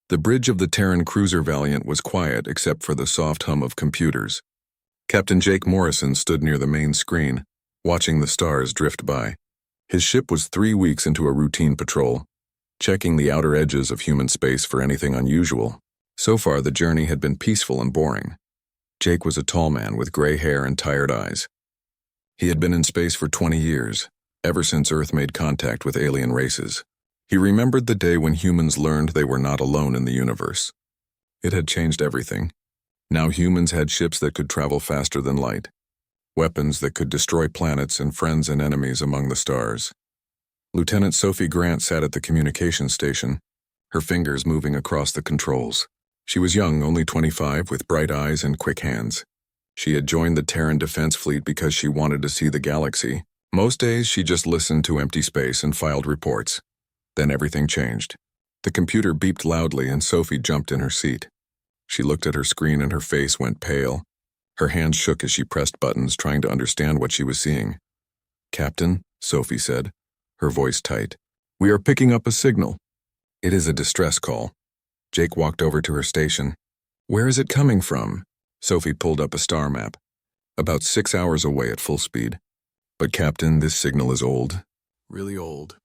The bridge of the Terran cruiser Valiant was quiet except for the soft hum of computers. Captain Jake Morrison stood near the main screen, watching the stars drift by. His ship was 3 weeks into a routine patrol, checking the outer edges of human space for anything unusual. So far, the journey had been peaceful and boring. Jake was a tall man with gray hair and tired eyes. He had been in space for 20 years, ever since Earth made contact with alien races. He remembered the day when humans learned they were not alone in the universe. It had changed everything. Now humans had ships that could travel faster than light, weapons that could destroy planets and friends and enemies among the stars. Lieutenant Sophie Grant sat at the communications station, her fingers moving across the controls. She was young, only 25, with bright eyes and quick hands. She had joined the Terran Defense Fleet because she wanted to see the galaxy. Most days she just listened to empty space and filed reports. Then everything changed. The computer beeped loudly and Sophie jumped in her seat. She looked at her screen and her face went pale. Her hands shook as she pressed buttons, trying to understand what she was seeing. "Captain," Sophie said, her voice tight, "we are picking up a signal." "It is a distress call." Jake walked over to her station. "Where is it coming from?" Sophie pulled up a star map. "About 6 hours away at full speed." "But Captain, this signal is old." "Really old."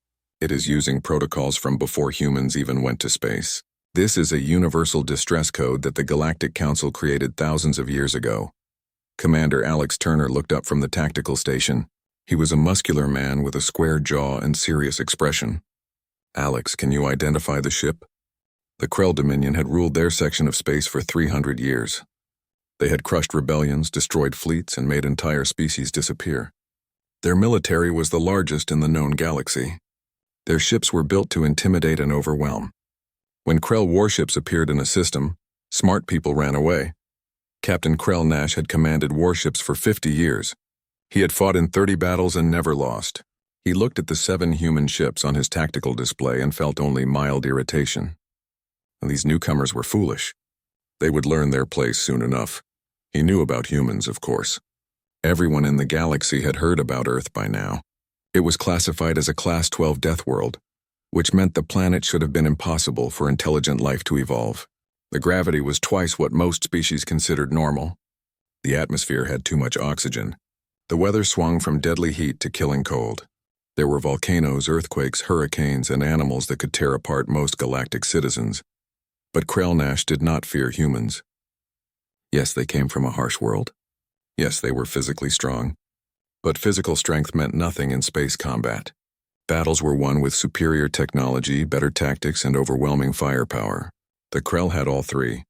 "It is using protocols from before humans even went to space. This is a universal distress code that the Galactic Council created thousands of years ago." Commander Alex Turner looked up from the tactical station. He was a muscular man with a square jaw and serious expression. "Alex, can you identify the ship?" The Krell Dominion had ruled their section of space for 300 years. They had crushed rebellions, destroyed fleets, and made entire species disappear. Their military was the largest in the known galaxy. Their ships were built to intimidate and overwhelm. When Krell warships appeared in a system, smart people ran away. Captain Krell Nash had commanded warships for 50 years. He had fought in 30 battles and never lost. He looked at the 7 human ships on his tactical display and felt only mild irritation. These newcomers were foolish. They would learn their place soon enough. He knew about humans, of course. Everyone in the galaxy had heard about Earth by now. It was classified as a Class 12 death world, which meant the planet should have been impossible for intelligent life to evolve. The gravity was twice what most species considered normal. The atmosphere had too much oxygen. The weather swung from deadly heat to killing cold. There were volcanoes, earthquakes, hurricanes, and animals that could tear apart most galactic citizens. But Krell Nash did not fear humans. Yes, they came from a harsh world. Yes, they were physically strong. But physical strength meant nothing in space combat. Battles were won with superior technology, better tactics, and overwhelming firepower. The Krell had all three.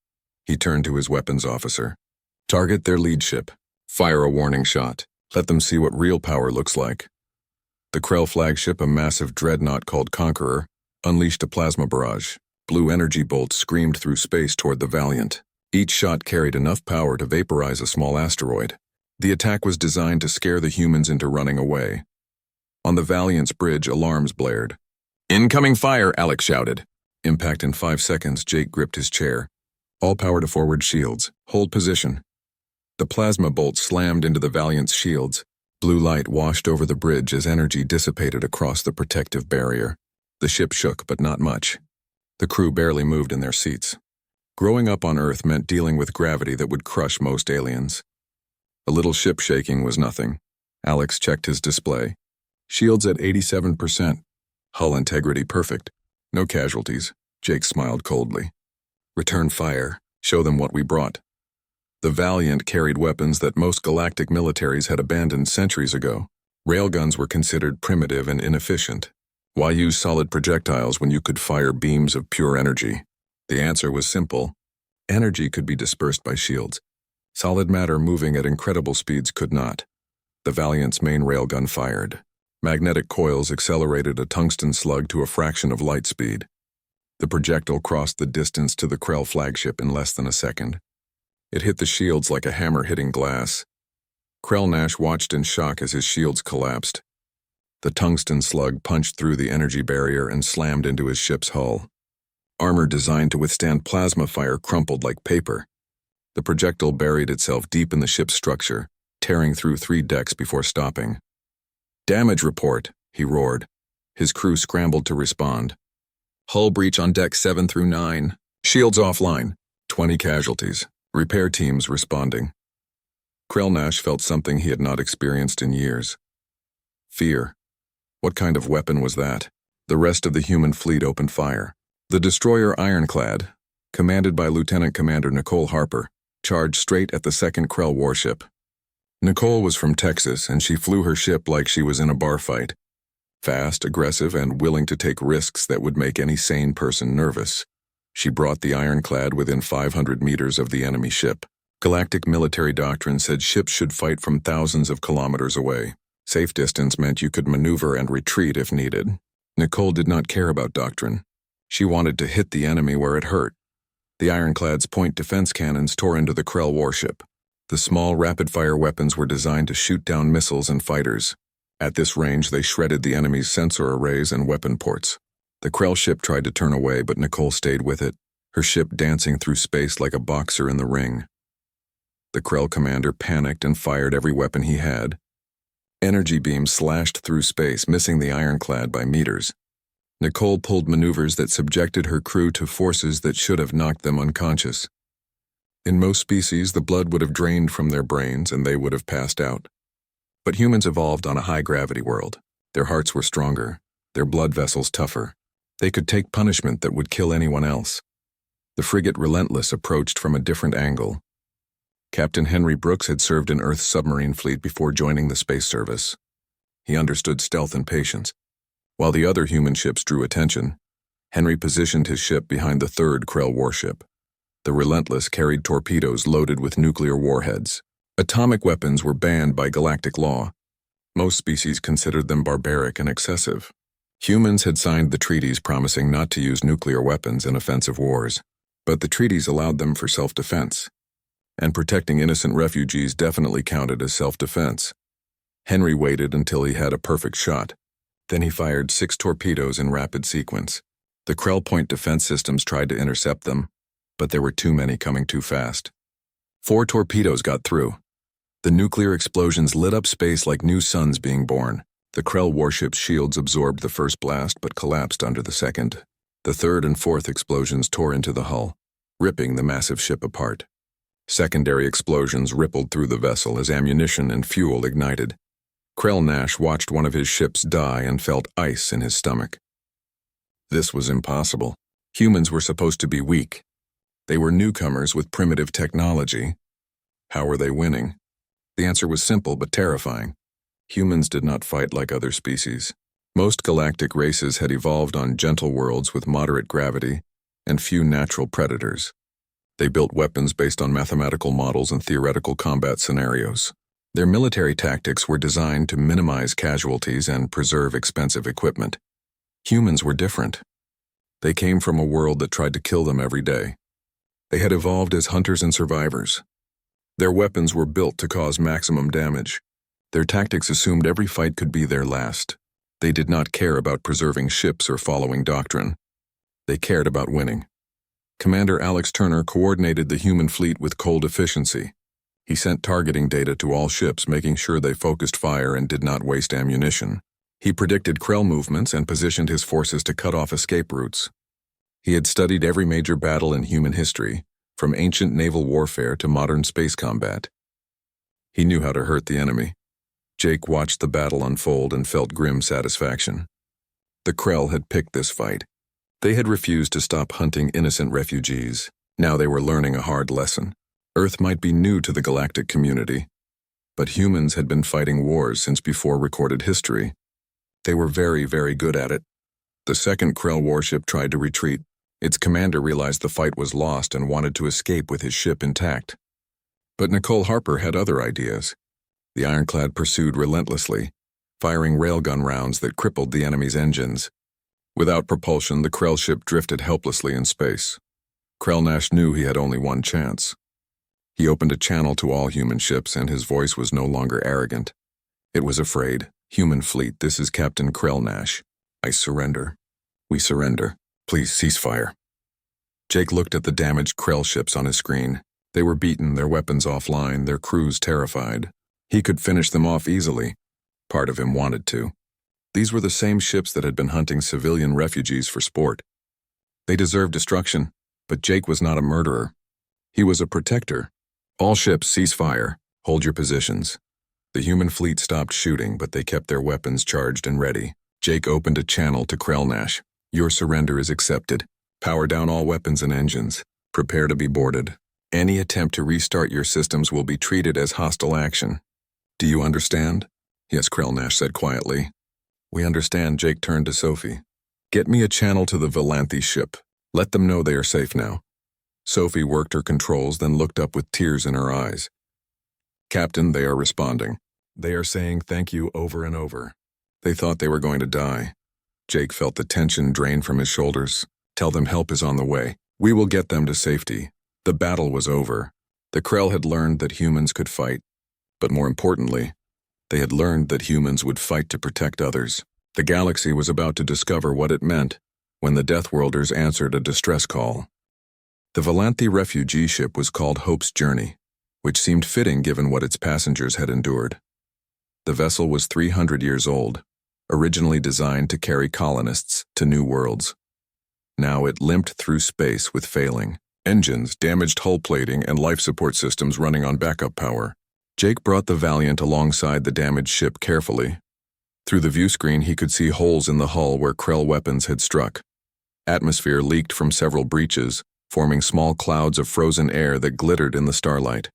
He turned to his weapons officer. "Target their lead ship. Fire a warning shot. Let them see what real power looks like." The Krell flagship, a massive dreadnought called Conqueror, unleashed a plasma barrage. Blue energy bolts screamed through space toward the Valiant. Each shot carried enough power to vaporize a small asteroid. The attack was designed to scare the humans into running away. On the Valiant's bridge, alarms blared. "Incoming fire!" Alex shouted. Impact in 5 seconds. Jake gripped his chair. "All power to forward shields. Hold position." The plasma bolt slammed into the Valiant's shields. Blue light washed over the bridge as energy dissipated across the protective barrier. The ship shook, but not much. The crew barely moved in their seats. Growing up on Earth meant dealing with gravity that would crush most aliens. A little ship shaking was nothing. Alex checked his display. Shields at 87%. Hull integrity perfect. No casualties. Jake smiled coldly. "Return fire. Show them what we brought." The Valiant carried weapons that most galactic militaries had abandoned centuries ago. Railguns were considered primitive and inefficient. Why use solid projectiles when you could fire beams of pure energy? The answer was simple. Energy could be dispersed by shields. Solid matter moving at incredible speeds could not. The Valiant's main railgun fired. Magnetic coils accelerated a tungsten slug to a fraction of light speed. The projectile crossed the distance to the Krell flagship in less than a second. It hit the shields like a hammer hitting glass. Krell Nash watched in shock as his shields collapsed. The tungsten slug punched through the energy barrier and slammed into his ship's hull. Armor designed to withstand plasma fire crumpled like paper. The projectile buried itself deep in the ship's structure, tearing through 3 decks before stopping. "Damage report," he roared. His crew scrambled to respond. "Hull breach on decks 7 through 9. Shields offline. 20 casualties. Repair teams responding. Krell felt something he had not experienced in years. Fear. What kind of weapon was that? The rest of the human fleet opened fire. The destroyer Ironclad, commanded by Lieutenant Commander Nicole Harper, charged straight at the second Krell warship. Nicole was from Texas, and she flew her ship like she was in a bar fight. Fast, aggressive, and willing to take risks that would make any sane person nervous. She brought the Ironclad within 500 meters of the enemy ship. Galactic military doctrine said ships should fight from thousands of kilometers away. Safe distance meant you could maneuver and retreat if needed. Nicole did not care about doctrine. She wanted to hit the enemy where it hurt. The Ironclad's point defense cannons tore into the Krell warship. The small rapid-fire weapons were designed to shoot down missiles and fighters. At this range, they shredded the enemy's sensor arrays and weapon ports. The Krell ship tried to turn away, but Nicole stayed with it, her ship dancing through space like a boxer in the ring. The Krell commander panicked and fired every weapon he had. Energy beams slashed through space, missing the Ironclad by meters. Nicole pulled maneuvers that subjected her crew to forces that should have knocked them unconscious. In most species, the blood would have drained from their brains and they would have passed out. But humans evolved on a high-gravity world. Their hearts were stronger, their blood vessels tougher. They could take punishment that would kill anyone else. The frigate Relentless approached from a different angle. Captain Henry Brooks had served in Earth's submarine fleet before joining the Space Service. He understood stealth and patience. While the other human ships drew attention, Henry positioned his ship behind the third Krell warship. The Relentless carried torpedoes loaded with nuclear warheads. Atomic weapons were banned by galactic law. Most species considered them barbaric and excessive. Humans had signed the treaties promising not to use nuclear weapons in offensive wars, but the treaties allowed them for self-defense. And protecting innocent refugees definitely counted as self-defense. Henry waited until he had a perfect shot. Then he fired 6 torpedoes in rapid sequence. The Krell point defense systems tried to intercept them, but there were too many coming too fast. 4 torpedoes got through. The nuclear explosions lit up space like new suns being born. The Krell warship's shields absorbed the first blast but collapsed under the second. The third and fourth explosions tore into the hull, ripping the massive ship apart. Secondary explosions rippled through the vessel as ammunition and fuel ignited. Krell watched one of his ships die and felt ice in his stomach. This was impossible. Humans were supposed to be weak. They were newcomers with primitive technology. How were they winning? The answer was simple but terrifying. Humans did not fight like other species. Most galactic races had evolved on gentle worlds with moderate gravity and few natural predators. They built weapons based on mathematical models and theoretical combat scenarios. Their military tactics were designed to minimize casualties and preserve expensive equipment. Humans were different. They came from a world that tried to kill them every day. They had evolved as hunters and survivors. Their weapons were built to cause maximum damage. Their tactics assumed every fight could be their last. They did not care about preserving ships or following doctrine. They cared about winning. Commander Alex Turner coordinated the human fleet with cold efficiency. He sent targeting data to all ships, making sure they focused fire and did not waste ammunition. He predicted Krell movements and positioned his forces to cut off escape routes. He had studied every major battle in human history, from ancient naval warfare to modern space combat. He knew how to hurt the enemy. Jake watched the battle unfold and felt grim satisfaction. The Krell had picked this fight. They had refused to stop hunting innocent refugees. Now they were learning a hard lesson. Earth might be new to the galactic community, but humans had been fighting wars since before recorded history. They were very, very good at it. The second Krell warship tried to retreat. Its commander realized the fight was lost and wanted to escape with his ship intact. But Nicole Harper had other ideas. The Ironclad pursued relentlessly, firing railgun rounds that crippled the enemy's engines. Without propulsion, the Krell ship drifted helplessly in space. Krell knew he had only one chance. He opened a channel to all human ships, and his voice was no longer arrogant. It was afraid. Human fleet, this is Captain Krell. I surrender. We surrender. Please cease fire. Jake looked at the damaged Krell ships on his screen. They were beaten, their weapons offline, their crews terrified. He could finish them off easily. Part of him wanted to. These were the same ships that had been hunting civilian refugees for sport. They deserved destruction. But Jake was not a murderer. He was a protector. All ships cease fire. Hold your positions. The human fleet stopped shooting, but they kept their weapons charged and ready. Jake opened a channel to Krellnash. Your surrender is accepted. Power down all weapons and engines. Prepare to be boarded. Any attempt to restart your systems will be treated as hostile action. Do you understand? Yes, Krellnash said quietly. We understand. Jake turned to Sophie. Get me a channel to the Valanthi ship. Let them know they are safe now. Sophie worked her controls, then looked up with tears in her eyes. Captain, they are responding. They are saying thank you over and over. They thought they were going to die. Jake felt the tension drain from his shoulders. Tell them help is on the way. We will get them to safety. The battle was over. The Krell had learned that humans could fight. But more importantly, they had learned that humans would fight to protect others. The galaxy was about to discover what it meant when the Deathworlders answered a distress call. The Valanthi refugee ship was called Hope's Journey, which seemed fitting given what its passengers had endured. The vessel was 300 years old, originally designed to carry colonists to new worlds. Now it limped through space with failing engines, damaged hull plating, and life support systems running on backup power. Jake brought the Valiant alongside the damaged ship carefully. Through the viewscreen, he could see holes in the hull where Krell weapons had struck. Atmosphere leaked from several breaches, forming small clouds of frozen air that glittered in the starlight.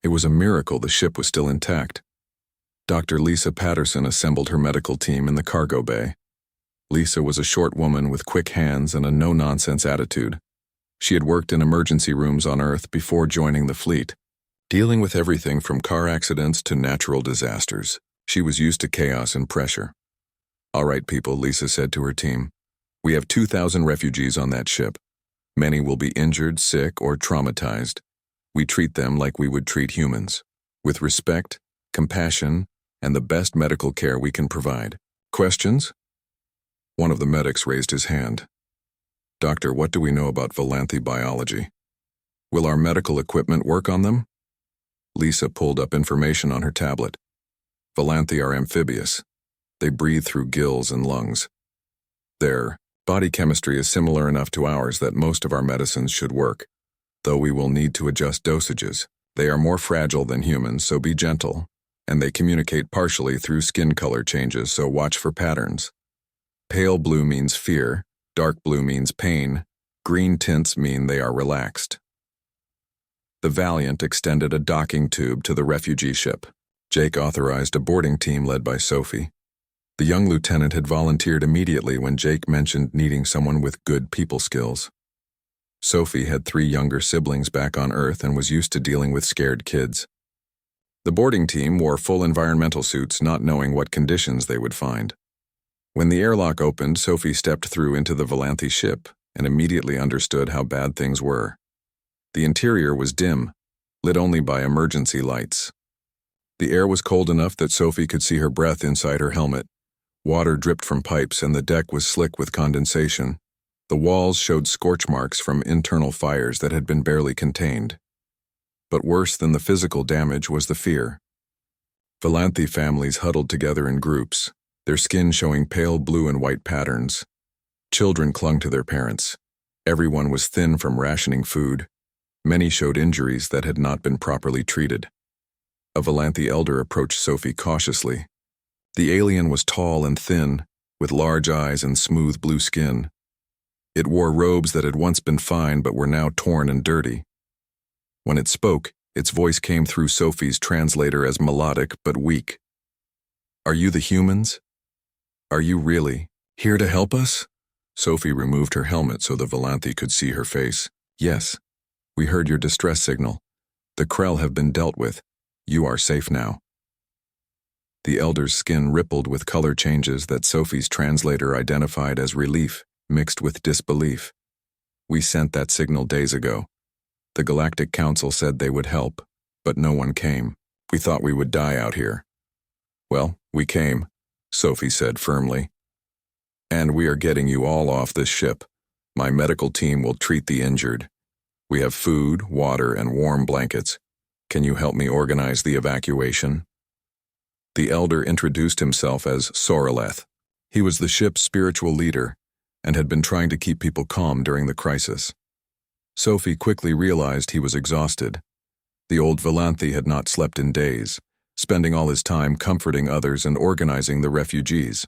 It was a miracle the ship was still intact. Dr. Lisa Patterson assembled her medical team in the cargo bay. Lisa was a short woman with quick hands and a no-nonsense attitude. She had worked in emergency rooms on Earth before joining the fleet, dealing with everything from car accidents to natural disasters. She was used to chaos and pressure. All right, people, Lisa said to her team. We have 2,000 refugees on that ship. Many will be injured, sick, or traumatized. We treat them like we would treat humans, with respect, compassion, and the best medical care we can provide. Questions? One of the medics raised his hand. Doctor, what do we know about Valanthi biology? Will our medical equipment work on them? Lisa pulled up information on her tablet. Valanthi are amphibious. They breathe through gills and lungs. Their body chemistry is similar enough to ours that most of our medicines should work, though we will need to adjust dosages. They are more fragile than humans, so be gentle, and they communicate partially through skin color changes, so watch for patterns. Pale blue means fear, dark blue means pain, green tints mean they are relaxed. The Valiant extended a docking tube to the refugee ship. Jake authorized a boarding team led by Sophie. The young lieutenant had volunteered immediately when Jake mentioned needing someone with good people skills. Sophie had 3 younger siblings back on Earth and was used to dealing with scared kids. The boarding team wore full environmental suits, not knowing what conditions they would find. When the airlock opened, Sophie stepped through into the Valanthi ship and immediately understood how bad things were. The interior was dim, lit only by emergency lights. The air was cold enough that Sophie could see her breath inside her helmet. Water dripped from pipes and the deck was slick with condensation. The walls showed scorch marks from internal fires that had been barely contained. But worse than the physical damage was the fear. Valanthi families huddled together in groups, their skin showing pale blue and white patterns. Children clung to their parents. Everyone was thin from rationing food. Many showed injuries that had not been properly treated. A Valanthi elder approached Sophie cautiously. The alien was tall and thin, with large eyes and smooth blue skin. It wore robes that had once been fine but were now torn and dirty. When it spoke, its voice came through Sophie's translator as melodic but weak. Are you the humans? Are you really here to help us? Sophie removed her helmet so the Valanthi could see her face. Yes. We heard your distress signal. The Krell have been dealt with. You are safe now. The elder's skin rippled with color changes that Sophie's translator identified as relief, mixed with disbelief. We sent that signal days ago. The Galactic Council said they would help, but no one came. We thought we would die out here. Well, we came, Sophie said firmly. And we are getting you all off this ship. My medical team will treat the injured. We have food, water, and warm blankets. Can you help me organize the evacuation? The elder introduced himself as Soreleth. He was the ship's spiritual leader and had been trying to keep people calm during the crisis. Sophie quickly realized he was exhausted. The old Valanthi had not slept in days, spending all his time comforting others and organizing the refugees.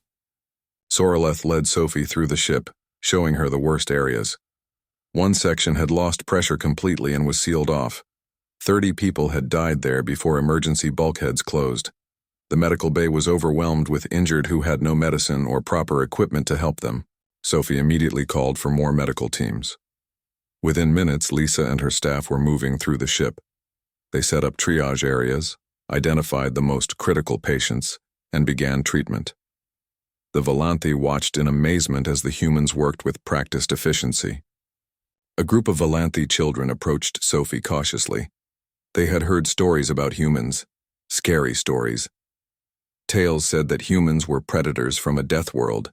Soraleth led Sophie through the ship, showing her the worst areas. One section had lost pressure completely and was sealed off. 30 people had died there before emergency bulkheads closed. The medical bay was overwhelmed with injured who had no medicine or proper equipment to help them. Sophie immediately called for more medical teams. Within minutes, Lisa and her staff were moving through the ship. They set up triage areas, identified the most critical patients, and began treatment. The Valanthi watched in amazement as the humans worked with practiced efficiency. A group of Valanthi children approached Sophie cautiously. They had heard stories about humans, scary stories. Tales said that humans were predators from a death world,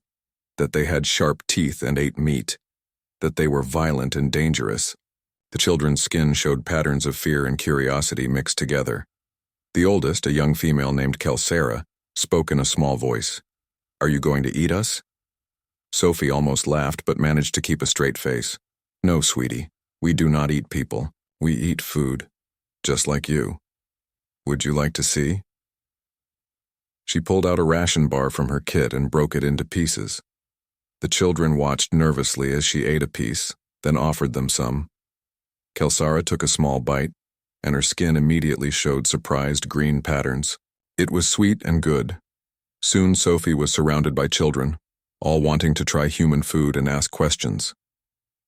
that they had sharp teeth and ate meat, that they were violent and dangerous. The children's skin showed patterns of fear and curiosity mixed together. The oldest, a young female named Kelsara, spoke in a small voice. "Are you going to eat us?" Sophie almost laughed but managed to keep a straight face. "No, sweetie, we do not eat people. We eat food, just like you. Would you like to see?" She pulled out a ration bar from her kit and broke it into pieces. The children watched nervously as she ate a piece, then offered them some. Kelsara took a small bite, and her skin immediately showed surprised green patterns. It was sweet and good. Soon Sophie was surrounded by children, all wanting to try human food and ask questions.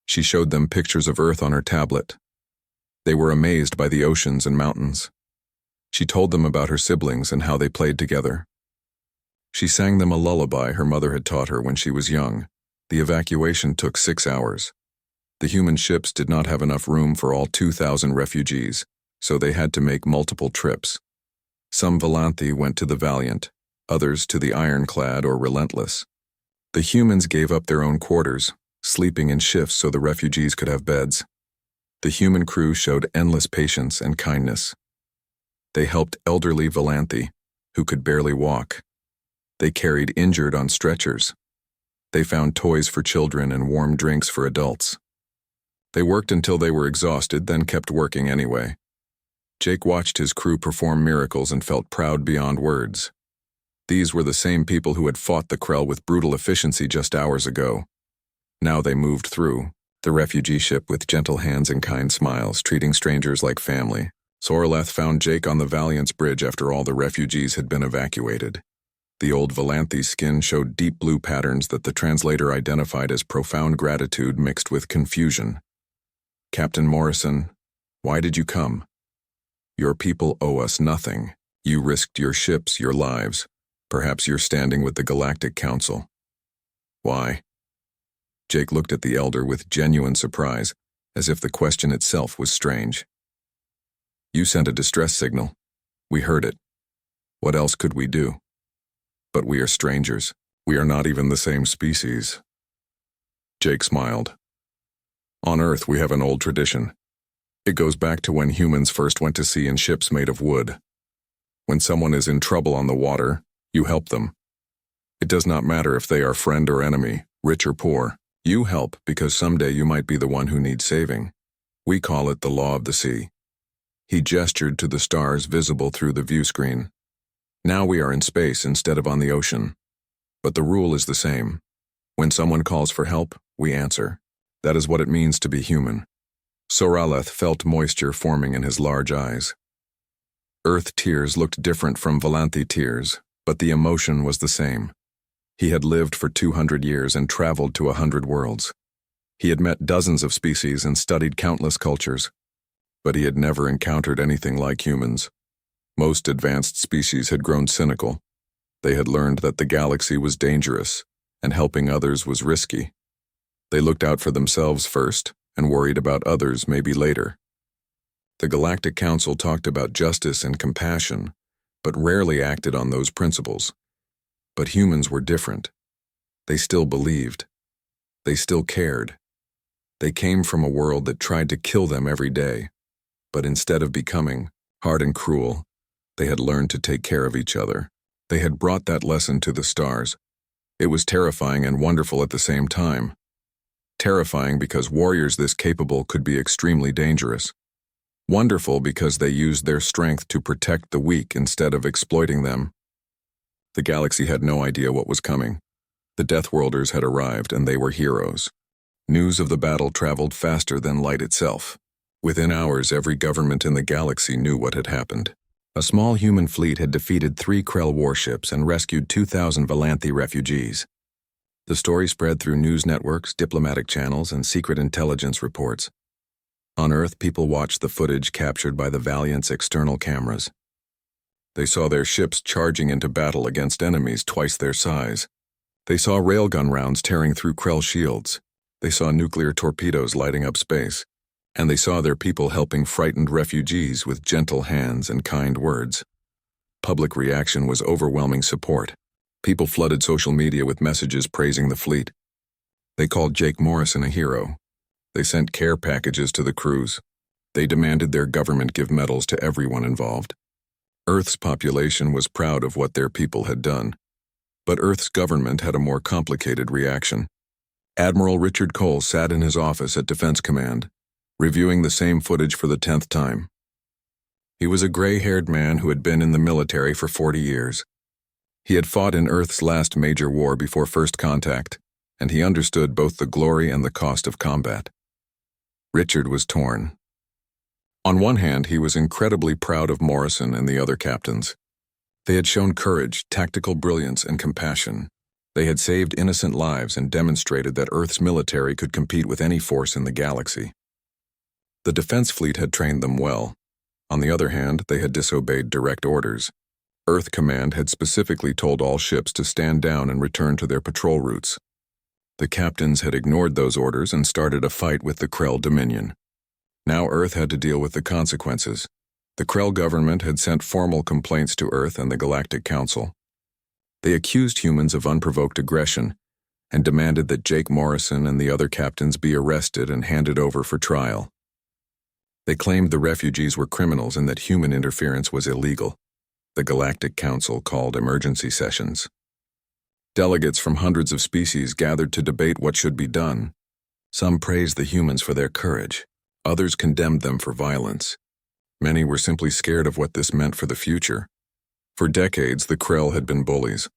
She showed them pictures of Earth on her tablet. They were amazed by the oceans and mountains. She told them about her siblings and how they played together. She sang them a lullaby her mother had taught her when she was young. The evacuation took 6 hours. The human ships did not have enough room for all 2,000 refugees, so they had to make multiple trips. Some Valanthi went to the Valiant, others to the Ironclad or Relentless. The humans gave up their own quarters, sleeping in shifts so the refugees could have beds. The human crew showed endless patience and kindness. They helped elderly Valanthi, who could barely walk. They carried injured on stretchers. They found toys for children and warm drinks for adults. They worked until they were exhausted, then kept working anyway. Jake watched his crew perform miracles and felt proud beyond words. These were the same people who had fought the Krell with brutal efficiency just hours ago. Now they moved through, the refugee ship with gentle hands and kind smiles, treating strangers like family. Soraleth found Jake on the Valiant's bridge after all the refugees had been evacuated. The old Valanthi's skin showed deep blue patterns that the translator identified as profound gratitude mixed with confusion. "Captain Morrison, why did you come? Your people owe us nothing. You risked your ships, your lives. Perhaps you're standing with the Galactic Council." "Why?" Jake looked at the elder with genuine surprise, as if the question itself was strange. "You sent a distress signal. We heard it. What else could we do? But we are strangers. We are not even the same species." Jake smiled. "On Earth, we have an old tradition. It goes back to when humans first went to sea in ships made of wood. When someone is in trouble on the water, you help them. It does not matter if they are friend or enemy, rich or poor. You help because someday you might be the one who needs saving. We call it the law of the sea." He gestured to the stars visible through the view screen. "Now we are in space instead of on the ocean. But the rule is the same. When someone calls for help, we answer. That is what it means to be human." Soraleth felt moisture forming in his large eyes. Earth tears looked different from Valanthi tears, but the emotion was the same. He had lived for 200 years and traveled to 100 worlds. He had met dozens of species and studied countless cultures, but he had never encountered anything like humans. Most advanced species had grown cynical. They had learned that the galaxy was dangerous, and helping others was risky. They looked out for themselves first, and worried about others maybe later. The Galactic Council talked about justice and compassion, but rarely acted on those principles. But humans were different. They still believed. They still cared. They came from a world that tried to kill them every day, but instead of becoming hard and cruel, they had learned to take care of each other. They had brought that lesson to the stars. It was terrifying and wonderful at the same time. Terrifying because warriors this capable could be extremely dangerous. Wonderful because they used their strength to protect the weak instead of exploiting them. The galaxy had no idea what was coming. The Deathworlders had arrived and they were heroes. News of the battle traveled faster than light itself. Within hours, every government in the galaxy knew what had happened. A small human fleet had defeated 3 Krell warships and rescued 2,000 Valanthi refugees. The story spread through news networks, diplomatic channels, and secret intelligence reports. On Earth, people watched the footage captured by the Valiant's external cameras. They saw their ships charging into battle against enemies twice their size. They saw railgun rounds tearing through Krell shields. They saw nuclear torpedoes lighting up space. And they saw their people helping frightened refugees with gentle hands and kind words. Public reaction was overwhelming support. People flooded social media with messages praising the fleet. They called Jake Morrison a hero. They sent care packages to the crews. They demanded their government give medals to everyone involved. Earth's population was proud of what their people had done. But Earth's government had a more complicated reaction. Admiral Richard Cole sat in his office at Defense Command, reviewing the same footage for the 10th time. He was a gray-haired man who had been in the military for 40 years. He had fought in Earth's last major war before first contact, and he understood both the glory and the cost of combat. Richard was torn. On one hand, he was incredibly proud of Morrison and the other captains. They had shown courage, tactical brilliance, and compassion. They had saved innocent lives and demonstrated that Earth's military could compete with any force in the galaxy. The defense fleet had trained them well. On the other hand, they had disobeyed direct orders. Earth Command had specifically told all ships to stand down and return to their patrol routes. The captains had ignored those orders and started a fight with the Krell Dominion. Now Earth had to deal with the consequences. The Krell government had sent formal complaints to Earth and the Galactic Council. They accused humans of unprovoked aggression and demanded that Jake Morrison and the other captains be arrested and handed over for trial. They claimed the refugees were criminals and that human interference was illegal. The Galactic Council called emergency sessions. Delegates from hundreds of species gathered to debate what should be done. Some praised the humans for their courage. Others condemned them for violence. Many were simply scared of what this meant for the future. For decades, the Krell had been bullies.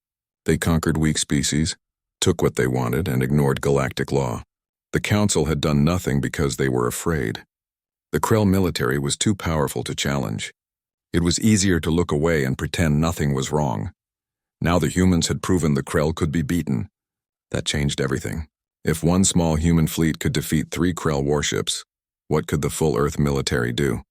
They conquered weak species, took what they wanted, and ignored galactic law. The Council had done nothing because they were afraid. The Krell military was too powerful to challenge. It was easier to look away and pretend nothing was wrong. Now the humans had proven the Krell could be beaten. That changed everything. If one small human fleet could defeat 3 Krell warships, what could the full Earth military do?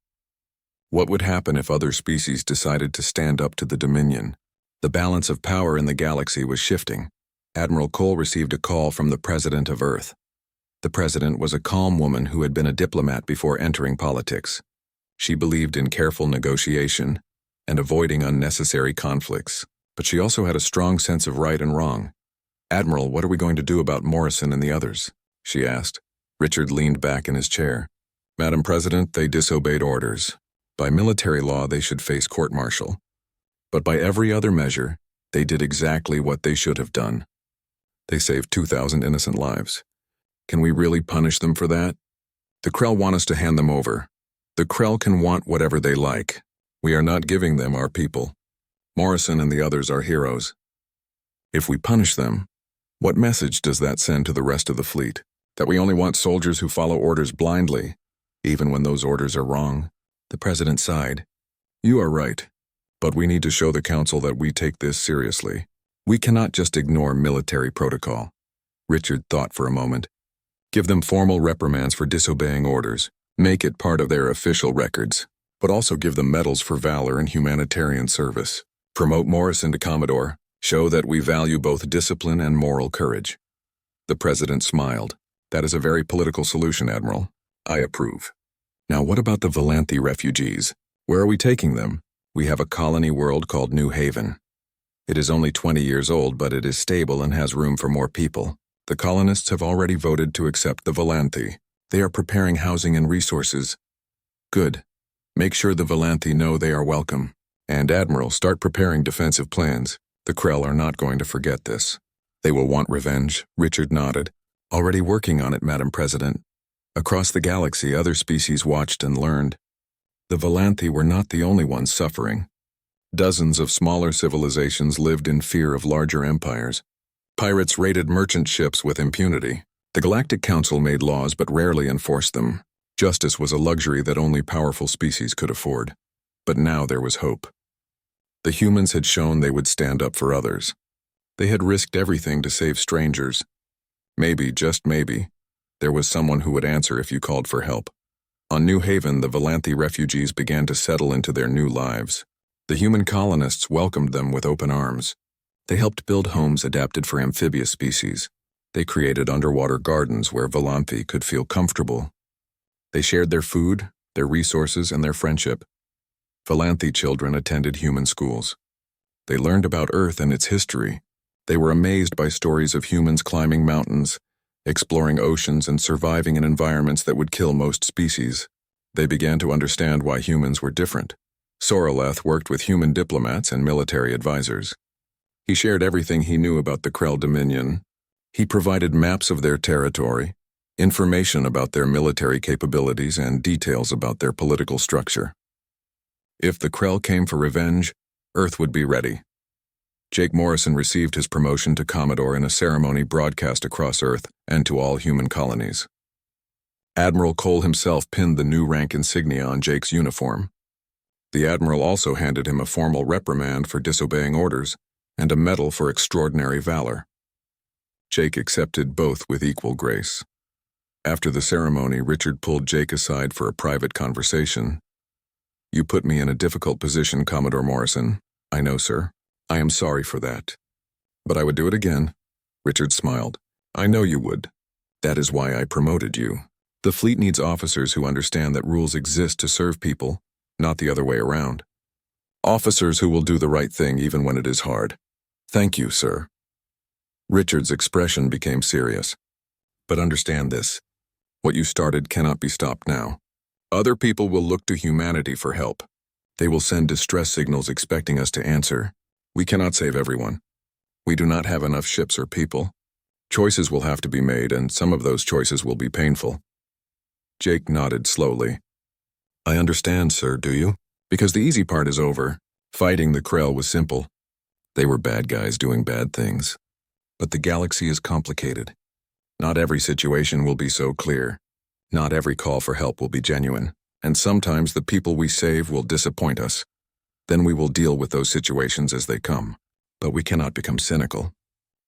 What would happen if other species decided to stand up to the Dominion? The balance of power in the galaxy was shifting. Admiral Cole received a call from the President of Earth. The President was a calm woman who had been a diplomat before entering politics. She believed in careful negotiation and avoiding unnecessary conflicts, but she also had a strong sense of right and wrong. "Admiral, what are we going to do about Morrison and the others?" she asked. Richard leaned back in his chair. "Madam President, they disobeyed orders. By military law, they should face court-martial. But by every other measure, they did exactly what they should have done. They saved 2,000 innocent lives. Can we really punish them for that? The Krell want us to hand them over. The Krell can want whatever they like. We are not giving them our people. Morrison and the others are heroes. If we punish them, what message does that send to the rest of the fleet? That we only want soldiers who follow orders blindly, even when those orders are wrong?" The President sighed. "You are right, but we need to show the Council that we take this seriously. We cannot just ignore military protocol." Richard thought for a moment. "Give them formal reprimands for disobeying orders. Make it part of their official records, but also give them medals for valor and humanitarian service. Promote Morrison to Commodore. Show that we value both discipline and moral courage." The President smiled. "That is a very political solution, Admiral. I approve. Now what about the Valanthi refugees? Where are we taking them? We have a colony world called New Haven. It is only 20 years old, but it is stable and has room for more people. The colonists have already voted to accept the Valanthi. They are preparing housing and resources." "Good. Make sure the Valanthi know they are welcome. And Admiral, start preparing defensive plans. The Krell are not going to forget this. They will want revenge." Richard nodded. Already working on it, Madam President. Across the galaxy, other species watched and learned. The Valanthi were not the only ones suffering. Dozens of smaller civilizations lived in fear of larger empires. Pirates raided merchant ships with impunity. The Galactic Council made laws but rarely enforced them. Justice was a luxury that only powerful species could afford. But now there was hope. The humans had shown they would stand up for others. They had risked everything to save strangers. Maybe, just maybe, there was someone who would answer if you called for help. On New Haven, the Valanthi refugees began to settle into their new lives. The human colonists welcomed them with open arms. They helped build homes adapted for amphibious species. They created underwater gardens where Valanthi could feel comfortable. They shared their food, their resources, and their friendship. Valanthi children attended human schools. They learned about Earth and its history. They were amazed by stories of humans climbing mountains, exploring oceans, and surviving in environments that would kill most species. They began to understand why humans were different. Soroleth worked with human diplomats and military advisors. He shared everything he knew about the Krell Dominion. He provided maps of their territory, information about their military capabilities, and details about their political structure. If the Krell came for revenge, Earth would be ready. Jake Morrison received his promotion to Commodore in a ceremony broadcast across Earth and to all human colonies. Admiral Cole himself pinned the new rank insignia on Jake's uniform. The Admiral also handed him a formal reprimand for disobeying orders and a medal for extraordinary valor. Jake accepted both with equal grace. After the ceremony, Richard pulled Jake aside for a private conversation. "You put me in a difficult position, Commodore Morrison." "I know, sir. I am sorry for that. But I would do it again." Richard smiled. "I know you would. That is why I promoted you. The fleet needs officers who understand that rules exist to serve people, not the other way around. Officers who will do the right thing even when it is hard." "Thank you, sir." Richard's expression became serious. "But understand this. What you started cannot be stopped now. Other people will look to humanity for help. They will send distress signals expecting us to answer. We cannot save everyone. We do not have enough ships or people. Choices will have to be made, and some of those choices will be painful." Jake nodded slowly. "I understand, sir, do you? Because the easy part is over. Fighting the Krell was simple. They were bad guys doing bad things. But the galaxy is complicated. Not every situation will be so clear. Not every call for help will be genuine. And sometimes the people we save will disappoint us. Then we will deal with those situations as they come. But we cannot become cynical.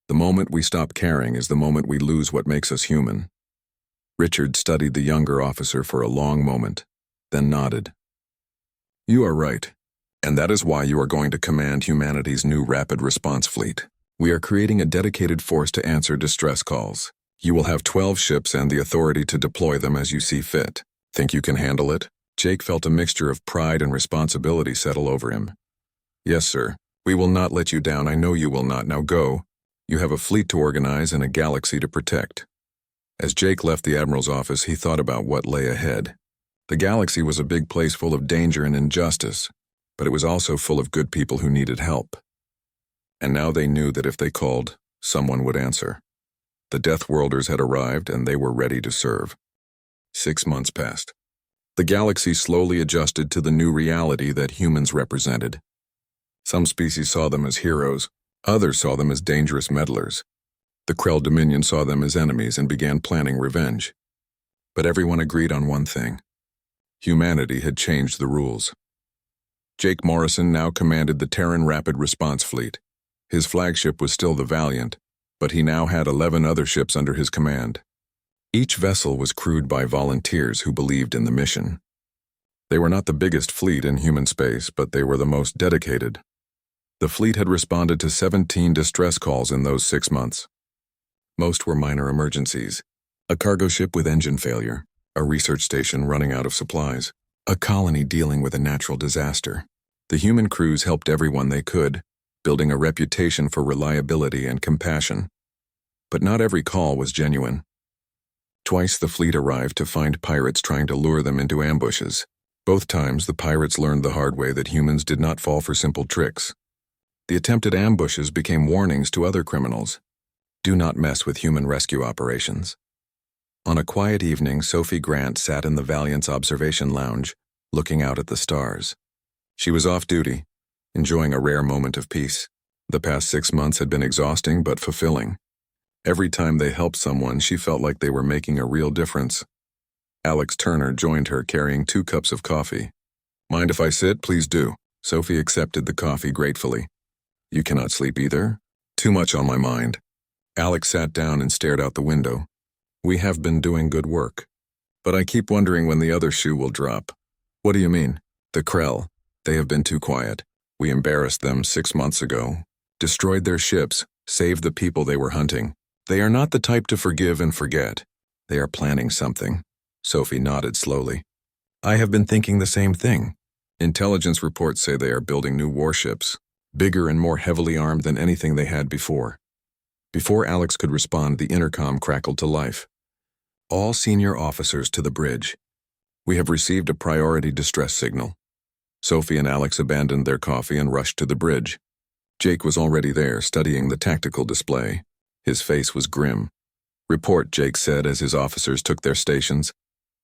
The moment we stop caring is the moment we lose what makes us human." Richard studied the younger officer for a long moment, then nodded. "You are right. And that is why you are going to command humanity's new rapid response fleet. We are creating a dedicated force to answer distress calls. You will have 12 ships and the authority to deploy them as you see fit. Think you can handle it?" Jake felt a mixture of pride and responsibility settle over him. "Yes, sir. We will not let you down. I know you will not. Now go. You have a fleet to organize and a galaxy to protect." As Jake left the Admiral's office, he thought about what lay ahead. The galaxy was a big place full of danger and injustice, but it was also full of good people who needed help. And now they knew that if they called, someone would answer. The Deathworlders had arrived, and they were ready to serve. 6 months passed. The galaxy slowly adjusted to the new reality that humans represented. Some species saw them as heroes, others saw them as dangerous meddlers. The Krell Dominion saw them as enemies and began planning revenge. But everyone agreed on one thing. Humanity had changed the rules. Jake Morrison now commanded the Terran Rapid Response Fleet. His flagship was still the Valiant, but he now had 11 other ships under his command. Each vessel was crewed by volunteers who believed in the mission. They were not the biggest fleet in human space, but they were the most dedicated. The fleet had responded to 17 distress calls in those 6 months. Most were minor emergencies. A cargo ship with engine failure, a research station running out of supplies, a colony dealing with a natural disaster. The human crews helped everyone they could, building a reputation for reliability and compassion. But not every call was genuine. Twice the fleet arrived to find pirates trying to lure them into ambushes. Both times the pirates learned the hard way that humans did not fall for simple tricks. The attempted ambushes became warnings to other criminals. Do not mess with human rescue operations. On a quiet evening, Sophie Grant sat in the Valiant's observation lounge, looking out at the stars. She was off duty, enjoying a rare moment of peace. The past 6 months had been exhausting but fulfilling. Every time they helped someone, she felt like they were making a real difference. Alex Turner joined her carrying 2 cups of coffee. "Mind if I sit? Please do." Sophie accepted the coffee gratefully. "You cannot sleep either?" "Too much on my mind." Alex sat down and stared out the window. "We have been doing good work. But I keep wondering when the other shoe will drop." "What do you mean?" "The Krell. They have been too quiet. We embarrassed them 6 months ago. Destroyed their ships, saved the people they were hunting. They are not the type to forgive and forget. They are planning something." Sophie nodded slowly. "I have been thinking the same thing. Intelligence reports say they are building new warships, bigger and more heavily armed than anything they had before." Before Alex could respond, the intercom crackled to life. "All senior officers to the bridge. We have received a priority distress signal." Sophie and Alex abandoned their coffee and rushed to the bridge. Jake was already there, studying the tactical display. His face was grim. "Report," Jake said as his officers took their stations.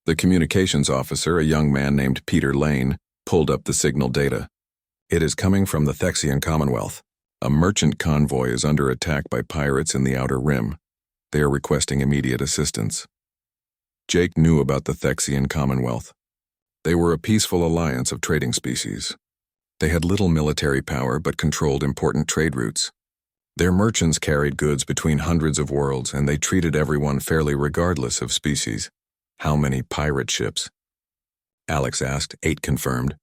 The communications officer, a young man named Peter Lane, pulled up the signal data. "It is coming from the Thexian Commonwealth. A merchant convoy is under attack by pirates in the Outer Rim. They are requesting immediate assistance." Jake knew about the Thexian Commonwealth. They were a peaceful alliance of trading species. They had little military power but controlled important trade routes. Their merchants carried goods between hundreds of worlds, and they treated everyone fairly regardless of species. "How many pirate ships?" Alex asked. 8 confirmed.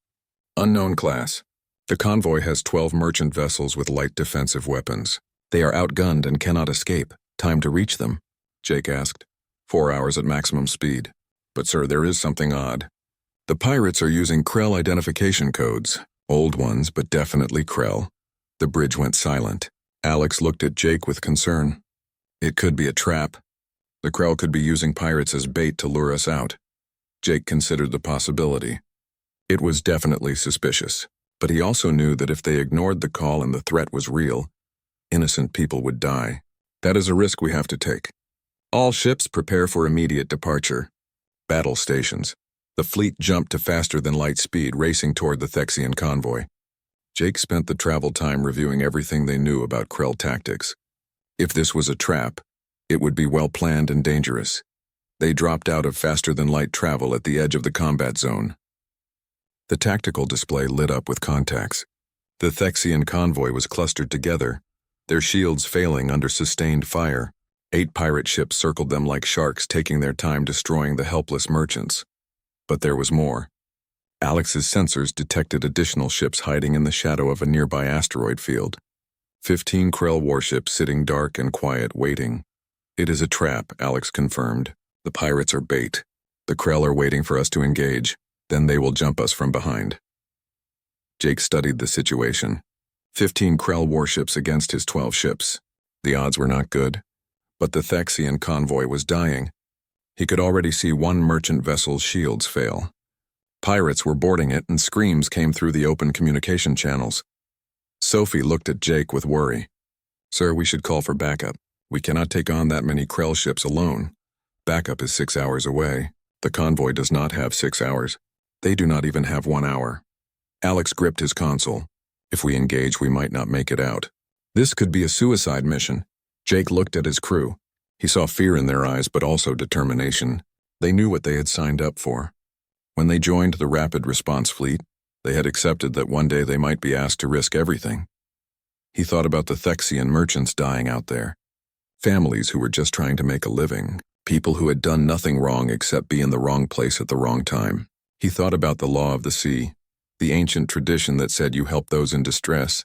"Unknown class. The convoy has 12 merchant vessels with light defensive weapons. They are outgunned and cannot escape. Time to reach them?" Jake asked. 4 hours at maximum speed. "But sir, there is something odd. The pirates are using Krell identification codes. Old ones, but definitely Krell." The bridge went silent. Alex looked at Jake with concern. "It could be a trap. The Krell could be using pirates as bait to lure us out." Jake considered the possibility. It was definitely suspicious, but he also knew that if they ignored the call and the threat was real, innocent people would die. "That is a risk we have to take. All ships prepare for immediate departure." Battle stations. The fleet jumped to faster-than-light speed, racing toward the Thexian convoy. Jake spent the travel time reviewing everything they knew about Krell tactics. If this was a trap, it would be well-planned and dangerous. They dropped out of faster-than-light travel at the edge of the combat zone. The tactical display lit up with contacts. The Thexian convoy was clustered together, their shields failing under sustained fire. 8 pirate ships circled them like sharks, taking their time destroying the helpless merchants. But there was more. Alex's sensors detected additional ships hiding in the shadow of a nearby asteroid field. 15 Krell warships sitting dark and quiet, waiting. "It is a trap," Alex confirmed. "The pirates are bait. The Krell are waiting for us to engage. Then they will jump us from behind." Jake studied the situation. 15 Krell warships against his 12 ships. The odds were not good. But the Thexian convoy was dying. He could already see one merchant vessel's shields fail. Pirates were boarding it, and screams came through the open communication channels. Sophie looked at Jake with worry. "Sir, we should call for backup. We cannot take on that many Krell ships alone. Backup is 6 hours away. The convoy does not have 6 hours. They do not even have 1 hour." Alex gripped his console. "If we engage, we might not make it out. This could be a suicide mission." Jake looked at his crew. He saw fear in their eyes, but also determination. They knew what they had signed up for. When they joined the Rapid Response Fleet, they had accepted that one day they might be asked to risk everything. He thought about the Thexian merchants dying out there. Families who were just trying to make a living. People who had done nothing wrong except be in the wrong place at the wrong time. He thought about the law of the sea, the ancient tradition that said you help those in distress.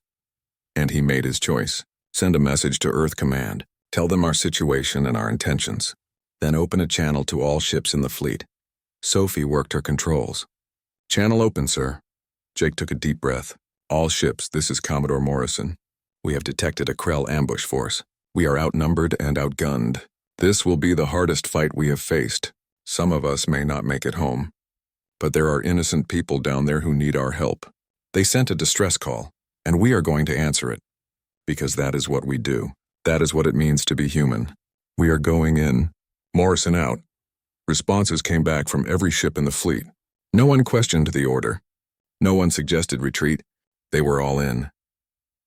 And he made his choice. Send a message to Earth Command. Tell them our situation and our intentions. Then open a channel to all ships in the fleet. Sophie worked her controls. "Channel open, sir." Jake took a deep breath. "All ships, this is Commodore Morrison. We have detected a Krell ambush force. We are outnumbered and outgunned. This will be the hardest fight we have faced. Some of us may not make it home. But there are innocent people down there who need our help. They sent a distress call, and we are going to answer it. Because that is what we do." That is what it means to be human. We are going in. Morrison out. Responses came back from every ship in the fleet. No one questioned the order. No one suggested retreat. They were all in.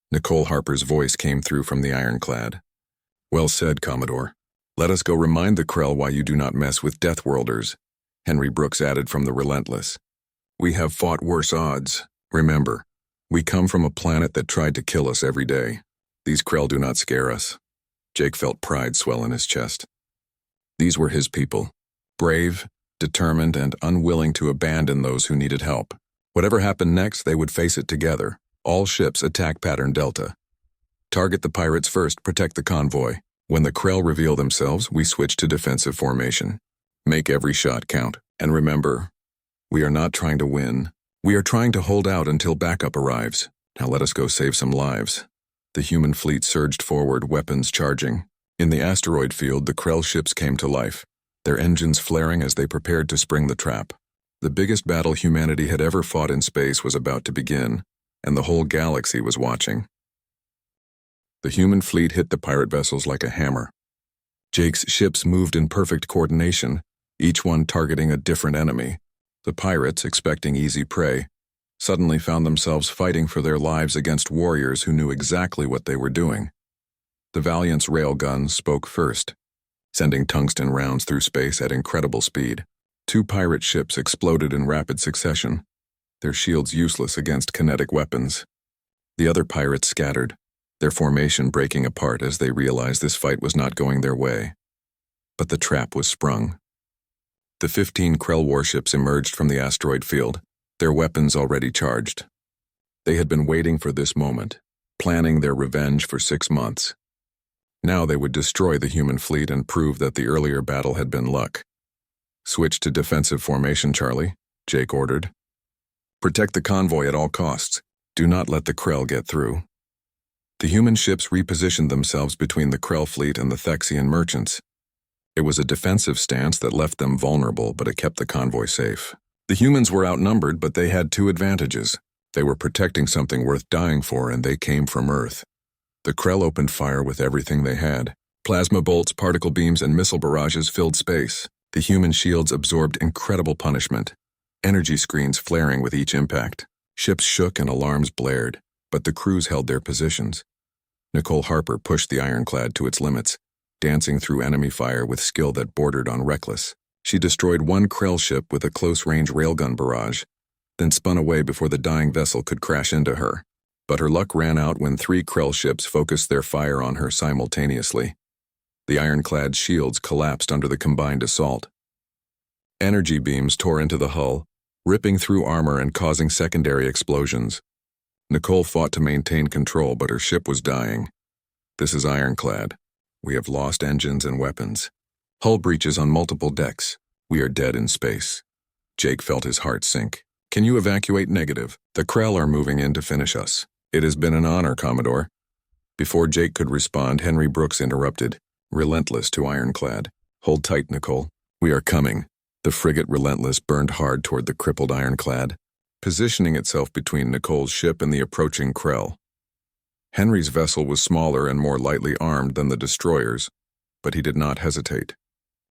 Nicole Harper's voice came through from the ironclad. Well said, Commodore. Let us go remind the Krell why you do not mess with Deathworlders, Henry Brooks added from the Relentless. We have fought worse odds. Remember, we come from a planet that tried to kill us every day. These Krell do not scare us. Jake felt pride swell in his chest. These were his people. Brave, determined, and unwilling to abandon those who needed help. Whatever happened next, they would face it together. All ships attack pattern Delta. Target the pirates first, protect the convoy. When the Krell reveal themselves, we switch to defensive formation. Make every shot count. And remember, we are not trying to win. We are trying to hold out until backup arrives. Now let us go save some lives. The human fleet surged forward, weapons charging. In the asteroid field, the Krell ships came to life, their engines flaring as they prepared to spring the trap. The biggest battle humanity had ever fought in space was about to begin, and the whole galaxy was watching. The human fleet hit the pirate vessels like a hammer. Jake's ships moved in perfect coordination, each one targeting a different enemy. The pirates, expecting easy prey, suddenly found themselves fighting for their lives against warriors who knew exactly what they were doing. The Valiant's railguns spoke first, sending tungsten rounds through space at incredible speed. 2 pirate ships exploded in rapid succession, their shields useless against kinetic weapons. The other pirates scattered, their formation breaking apart as they realized this fight was not going their way. But the trap was sprung. The 15 Krell warships emerged from the asteroid field, their weapons already charged. They had been waiting for this moment, planning their revenge for 6 months. Now they would destroy the human fleet and prove that the earlier battle had been luck. Switch to defensive formation, Charlie, Jake ordered. Protect the convoy at all costs. Do not let the Krell get through. The human ships repositioned themselves between the Krell fleet and the Thexian merchants. It was a defensive stance that left them vulnerable, but it kept the convoy safe. The humans were outnumbered, but they had 2 advantages. They were protecting something worth dying for, and they came from Earth. The Krell opened fire with everything they had. Plasma bolts, particle beams, and missile barrages filled space. The human shields absorbed incredible punishment, energy screens flaring with each impact. Ships shook and alarms blared, but the crews held their positions. Nicole Harper pushed the ironclad to its limits, dancing through enemy fire with skill that bordered on reckless. She destroyed 1 Krell ship with a close-range railgun barrage, then spun away before the dying vessel could crash into her. But her luck ran out when 3 Krell ships focused their fire on her simultaneously. The ironclad shields collapsed under the combined assault. Energy beams tore into the hull, ripping through armor and causing secondary explosions. Nicole fought to maintain control, but her ship was dying. This is ironclad. We have lost engines and weapons. Hull breaches on multiple decks. We are dead in space. Jake felt his heart sink. Can you evacuate? Negative. The Krell are moving in to finish us. It has been an honor, Commodore. Before Jake could respond, Henry Brooks interrupted, Relentless to ironclad. Hold tight, Nicole. We are coming. The frigate Relentless burned hard toward the crippled ironclad, positioning itself between Nicole's ship and the approaching Krell. Henry's vessel was smaller and more lightly armed than the destroyers, but he did not hesitate.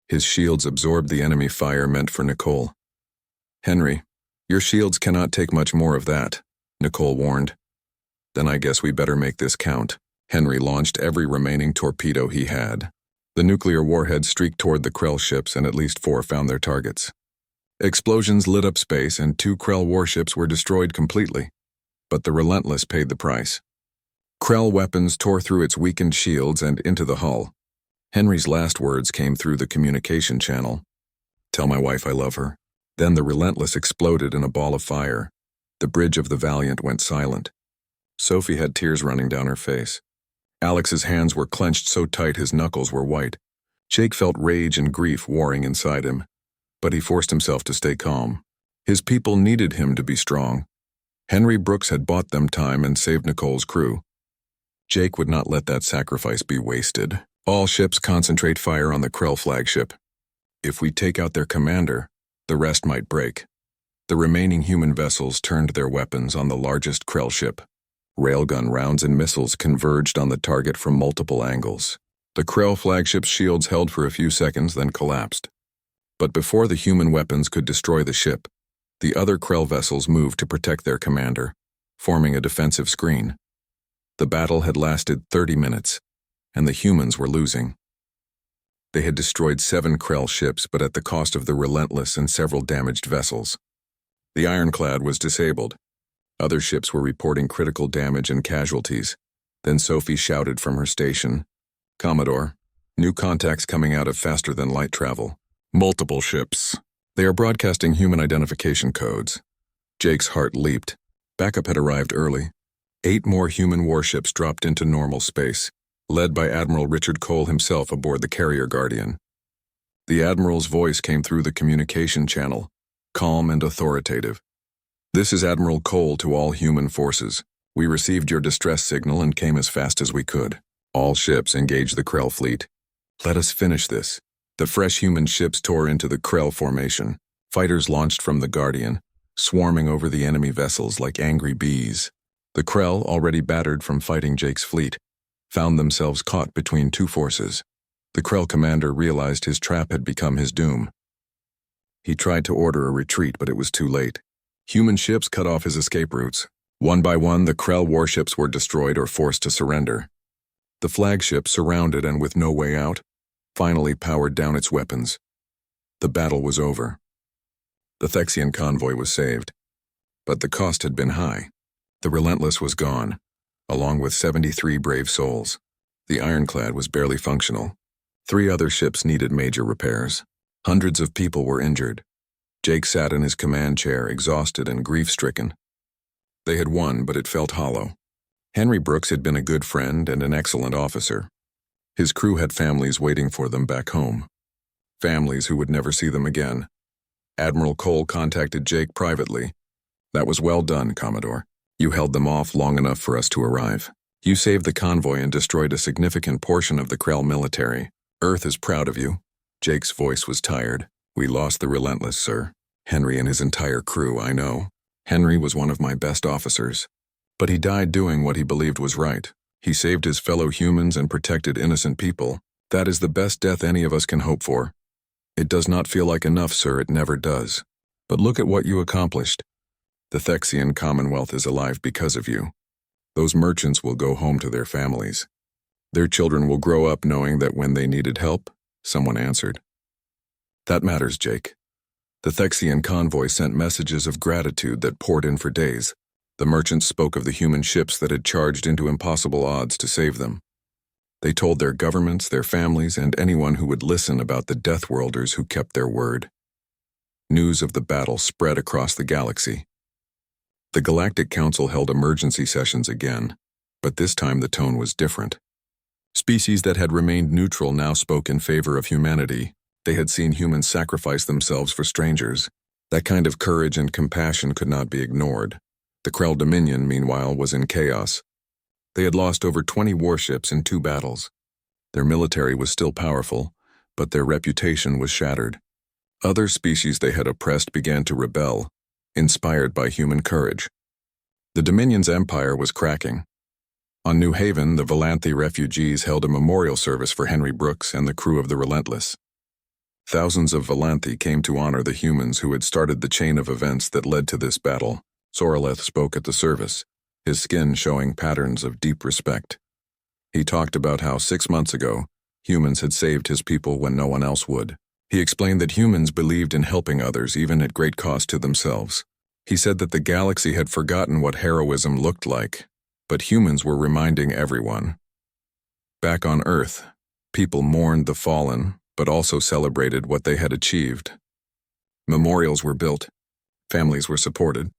His shields absorbed the enemy fire meant for Nicole. Henry, your shields cannot take much more of that, Nicole warned. Then I guess we better make this count. Henry launched every remaining torpedo he had. The nuclear warhead streaked toward the Krell ships, and at least 4 found their targets. Explosions lit up space, and 2 Krell warships were destroyed completely. But the Relentless paid the price. Krell weapons tore through its weakened shields and into the hull. Henry's last words came through the communication channel. Tell my wife I love her. Then the Relentless exploded in a ball of fire. The bridge of the Valiant went silent. Sophie had tears running down her face. Alex's hands were clenched so tight his knuckles were white. Jake felt rage and grief warring inside him, but he forced himself to stay calm. His people needed him to be strong. Henry Brooks had bought them time and saved Nicole's crew. Jake would not let that sacrifice be wasted. All ships concentrate fire on the Krell flagship. If we take out their commander, the rest might break. The remaining human vessels turned their weapons on the largest Krell ship. Railgun rounds and missiles converged on the target from multiple angles. The Krell flagship's shields held for a few seconds, then collapsed. But before the human weapons could destroy the ship, the other Krell vessels moved to protect their commander, forming a defensive screen. The battle had lasted 30 minutes, and the humans were losing. They had destroyed 7 Krell ships, but at the cost of the Relentless and several damaged vessels. The Ironclad was disabled. Other ships were reporting critical damage and casualties. Then Sophie shouted from her station, "Commodore, new contacts coming out of faster-than-light travel. Multiple ships. They are broadcasting human identification codes." Jake's heart leaped. Backup had arrived early. 8 more human warships dropped into normal space, led by Admiral Richard Cole himself aboard the Carrier Guardian. The Admiral's voice came through the communication channel, calm and authoritative. "This is Admiral Cole to all human forces. We received your distress signal and came as fast as we could. All ships engage the Krell fleet. Let us finish this." The fresh human ships tore into the Krell formation. Fighters launched from the Guardian, swarming over the enemy vessels like angry bees. The Krell, already battered from fighting Jake's fleet, found themselves caught between 2 forces. The Krell commander realized his trap had become his doom. He tried to order a retreat, but it was too late. Human ships cut off his escape routes. One by one, the Krell warships were destroyed or forced to surrender. The flagship, surrounded and with no way out, finally powered down its weapons. The battle was over. The Thexian convoy was saved, but the cost had been high. The Relentless was gone, along with 73 brave souls. The Ironclad was barely functional. 3 other ships needed major repairs. Hundreds of people were injured. Jake sat in his command chair, exhausted and grief-stricken. They had won, but it felt hollow. Henry Brooks had been a good friend and an excellent officer. His crew had families waiting for them back home. Families who would never see them again. Admiral Cole contacted Jake privately. "That was well done, Commodore. You held them off long enough for us to arrive. You saved the convoy and destroyed a significant portion of the Krell military. Earth is proud of you." Jake's voice was tired. "We lost the Relentless, sir. Henry and his entire crew, I know. Henry was one of my best officers. But he died doing what he believed was right. He saved his fellow humans and protected innocent people. That is the best death any of us can hope for. It does not feel like enough, sir, it never does. But look at what you accomplished. The Thexian Commonwealth is alive because of you. Those merchants will go home to their families. Their children will grow up knowing that when they needed help, someone answered." "That matters, Jake." The Thexian convoy sent messages of gratitude that poured in for days. The merchants spoke of the human ships that had charged into impossible odds to save them. They told their governments, their families, and anyone who would listen about the Deathworlders who kept their word. News of the battle spread across the galaxy. The Galactic Council held emergency sessions again, but this time the tone was different. Species that had remained neutral now spoke in favor of humanity. They had seen humans sacrifice themselves for strangers. That kind of courage and compassion could not be ignored. The Krell Dominion, meanwhile, was in chaos. They had lost over 20 warships in 2 battles. Their military was still powerful, but their reputation was shattered. Other species they had oppressed began to rebel, inspired by human courage. The Dominion's empire was cracking. On New Haven, the Valanthi refugees held a memorial service for Henry Brooks and the crew of the Relentless. Thousands of Valanthi came to honor the humans who had started the chain of events that led to this battle. Soroleth spoke at the service, his skin showing patterns of deep respect. He talked about how 6 months ago, humans had saved his people when no one else would. He explained that humans believed in helping others even at great cost to themselves. He said that the galaxy had forgotten what heroism looked like, but humans were reminding everyone. Back on Earth, people mourned the fallen, but also celebrated what they had achieved. Memorials were built, families were supported,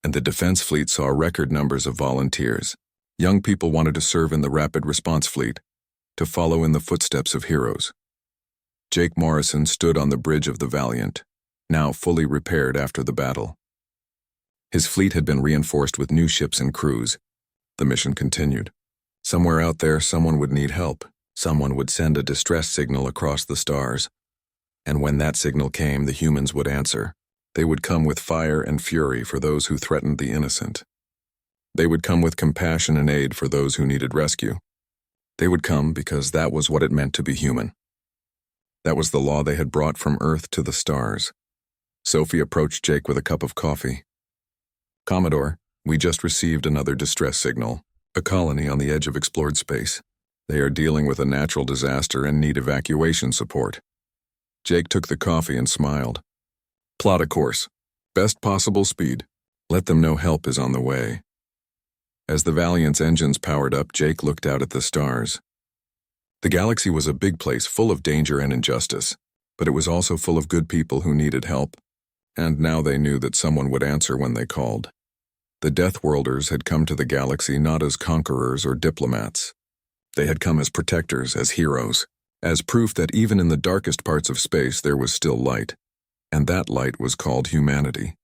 and the defense fleet saw record numbers of volunteers. Young people wanted to serve in the Rapid Response Fleet, to follow in the footsteps of heroes. Jake Morrison stood on the bridge of the Valiant, now fully repaired after the battle. His fleet had been reinforced with new ships and crews. The mission continued. Somewhere out there, someone would need help. Someone would send a distress signal across the stars. And when that signal came, the humans would answer. They would come with fire and fury for those who threatened the innocent. They would come with compassion and aid for those who needed rescue. They would come because that was what it meant to be human. That was the law they had brought from Earth to the stars. Sophie approached Jake with a cup of coffee. "Commodore, we just received another distress signal. A colony on the edge of explored space. They are dealing with a natural disaster and need evacuation support." Jake took the coffee and smiled. "Plot a course. Best possible speed. Let them know help is on the way." As the Valiant's engines powered up, Jake looked out at the stars. The galaxy was a big place full of danger and injustice, but it was also full of good people who needed help, and now they knew that someone would answer when they called. The Deathworlders had come to the galaxy not as conquerors or diplomats. They had come as protectors, as heroes, as proof that even in the darkest parts of space there was still light, and that light was called humanity.